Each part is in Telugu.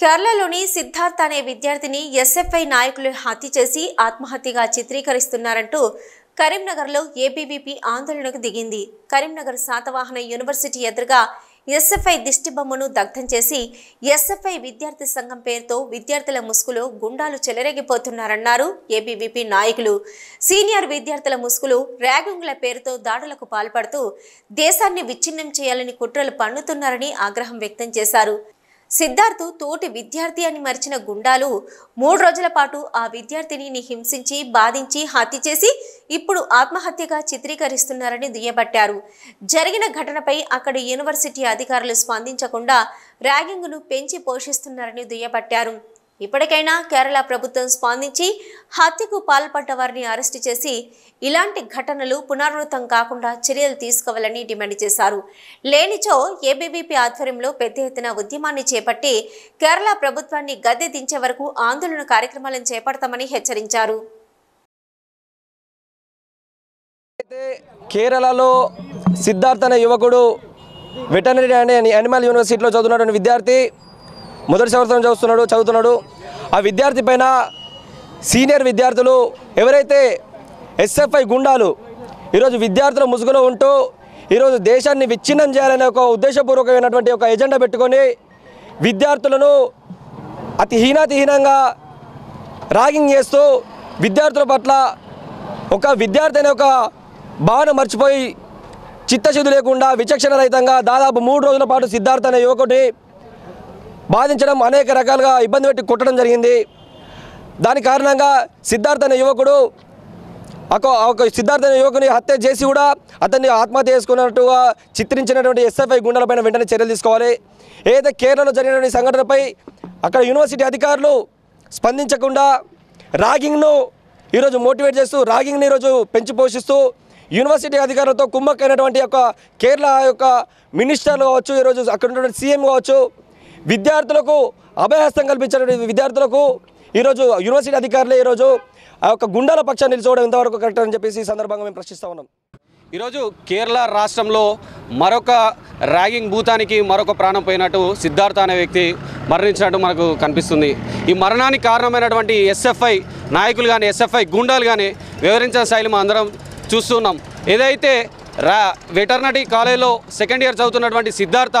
కేరళలోని సిద్ధార్థ్ అనే విద్యార్థిని ఎస్ఎఫ్ఐ నాయకులు హత్య చేసి ఆత్మహత్యగా చిత్రీకరిస్తున్నారంటూ కరీంనగర్లో ఏబీవీపీ ఆందోళనకు దిగింది. కరీంనగర్ శాతవాహన యూనివర్సిటీ ఎదురుగా ఎస్ఎఫ్ఐ దిష్టిబొమ్మను దగ్ధం చేసి ఎస్ఎఫ్ఐ విద్యార్థి సంఘం పేరుతో విద్యార్థుల ముసుగులో గుండాలు చెలరేగిపోతున్నారన్నారు ఏబీవీపీ నాయకులు. సీనియర్ విద్యార్థుల ముసుగులు ర్యాగింగ్ల పేరుతో దాడులకు పాల్పడుతూ దేశాన్ని విచ్ఛిన్నం చేయాలని కుట్రలు పన్నుతున్నారని ఆగ్రహం వ్యక్తం చేశారు. సిద్ధార్థ్ తోటి విద్యార్థి అని మరిచిన గుండాలు 3 రోజుల పాటు ఆ విద్యార్థిని హింసించి బాధించి హత్య చేసి ఇప్పుడు ఆత్మహత్యగా చిత్రీకరిస్తున్నారని దుయ్యబట్టారు. జరిగిన ఘటనపై అక్కడి యూనివర్సిటీ అధికారులు స్పందించకుండా ర్యాగింగ్ను పెంచి పోషిస్తున్నారని దుయ్యబట్టారు. ఇప్పటికైనా కేరళ ప్రభుత్వం స్పందించి హత్యకు పాల్పడ్డ వారిని అరెస్టు చేసి ఇలాంటి ఘటనలు పునరావృతం కాకుండా చర్యలు తీసుకోవాలని డిమాండ్ చేశారు. లేనిచో ఏబీవీపీ ఆధ్వర్యంలో పెద్ద ఎత్తున ఉద్యమాన్ని చేపట్టి కేరళ ప్రభుత్వాన్ని గద్దె దించే వరకు ఆందోళన కార్యక్రమాలను చేపడతామని హెచ్చరించారు. కేరళలో సిద్ధార్థ్ అనే యువకుడు వెటర్నరీ అనే యానిమల్ యూనివర్సిటీలో చదువుతున్న విద్యార్థి మొదటి సంవత్సరం చదువుతున్నాడు. ఆ విద్యార్థి పైన సీనియర్ విద్యార్థులు ఎవరైతే ఎస్ఎఫ్ఐ గుండాలు ఈరోజు విద్యార్థుల ముసుగులో ఉంటూ ఈరోజు దేశాన్ని విచ్ఛిన్నం చేయాలనే ఒక ఉద్దేశపూర్వకమైనటువంటి ఒక ఎజెండా పెట్టుకొని విద్యార్థులను అతి హీనాతిహీనంగా ర్యాగింగ్ చేస్తూ విద్యార్థుల పట్ల ఒక విద్యార్థి అనే ఒక భావన మర్చిపోయి చిత్తశుద్ధి లేకుండా విచక్షణ రహితంగా దాదాపు 3 రోజుల పాటు సిద్ధార్థ్ అనే యువకుడిని బాధించడం, అనేక రకాలుగా ఇబ్బంది పెట్టి కొట్టడం జరిగింది. దాని కారణంగా సిద్ధార్థ్ అనే యువకుడు సిద్ధార్థ్ అనే యువకుని హత్య చేసి కూడా అతన్ని ఆత్మహత్య చేసుకున్నట్టుగా చిత్రించినటువంటి ఎస్ఎఫ్ఐ గుండాలపైన వెంటనే చర్యలు తీసుకోవాలి. ఏదైతే కేరళలో జరిగినటువంటి సంఘటనపై అక్కడ యూనివర్సిటీ అధికారులు స్పందించకుండా ర్యాగింగ్ను ఈరోజు మోటివేట్ చేస్తూ ర్యాగింగ్ని ఈరోజు పెంచి పోషిస్తూ యూనివర్సిటీ అధికారులతో కుమ్మక్కైనటువంటి కేరళ మినిస్టర్లు కావచ్చు, ఈరోజు అక్కడ ఉన్నటువంటి సీఎం కావచ్చు, విద్యార్థులకు అభయహస్తం కల్పించినటువంటి విద్యార్థులకు ఈరోజు యూనివర్సిటీ అధికారులే ఈరోజు గుండాల పక్షాన్ని నిలుచోవడం ఎంతవరకు కరెక్ట్ అని చెప్పేసి ఈ సందర్భంగా మేము ప్రశ్నిస్తూ ఉన్నాం. ఈరోజు కేరళ రాష్ట్రంలో మరొక ర్యాగింగ్ భూతానికి మరొక ప్రాణం పోయినట్టు సిద్ధార్థ్ అనే వ్యక్తి మరణించినట్టు మనకు కనిపిస్తుంది. ఈ మరణానికి కారణమైనటువంటి ఎస్ఎఫ్ఐ నాయకులు కానీ ఎస్ఎఫ్ఐ గుండాలు కానీ వివరించిన శైలి మనం అందరం చూస్తున్నాం. ఏదైతే వెటర్నరీ కాలేజ్లో సెకండ్ ఇయర్ చదువుతున్నటువంటి సిద్ధార్థ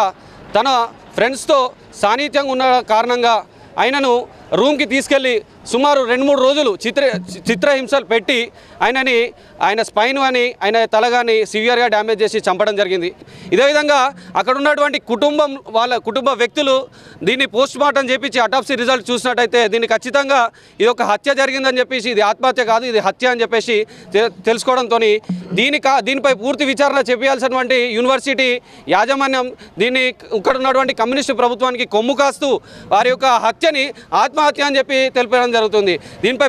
తన ఫ్రెండ్స్తో సాన్నిహిత్యంగా ఉన్న కారణంగా ఆయనను రూమ్కి తీసుకెళ్ళి సుమారు 2-3 రోజులు చిత్రహింసలు పెట్టి ఆయన స్పైన్ కానీ ఆయన తల కానీ సివియర్గా డ్యామేజ్ చేసి చంపడం జరిగింది. ఇదే విధంగా అక్కడ ఉన్నటువంటి కుటుంబ వ్యక్తులు దీన్ని పోస్ట్ మార్టం చేపించి అటాప్సీ రిజల్ట్ చూసినట్టయితే దీన్ని ఖచ్చితంగా ఇది ఒక హత్య జరిగిందని చెప్పేసి, ఇది ఆత్మహత్య కాదు ఇది హత్య అని చెప్పేసి తెలుసుకోవడంతో దీనిపై పూర్తి విచారణ చేయాల్సినటువంటి యూనివర్సిటీ యాజమాన్యం దీన్ని ఇక్కడ ఉన్నటువంటి కమ్యూనిస్టు ప్రభుత్వానికి కొమ్ము కాస్తూ వారి యొక్క హత్యని ఆత్మహత్య అని చెప్పి తెలిపడం జరుగుతుంది. దీనిపై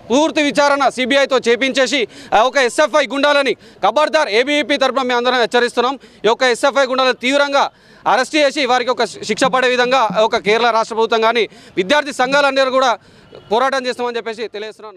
పూర్తి విచారణ సిబిఐతో చేపించేసి ఒక ఎస్ఎఫ్ఐ గుండాలని ఖబర్దార్ ఏబీవీపీ తరఫున మేము అందరం హెచ్చరిస్తున్నాం. ఈ యొక్క ఎస్ఎఫ్ఐ గుండాలను తీవ్రంగా అరెస్ట్ చేసి వారికి ఒక శిక్ష పడే విధంగా ఒక కేరళ రాష్ట్ర ప్రభుత్వం కానీ విద్యార్థి సంఘాలన్నీ కూడా పోరాటం చేస్తామని చెప్పేసి తెలియజేస్తున్నాం.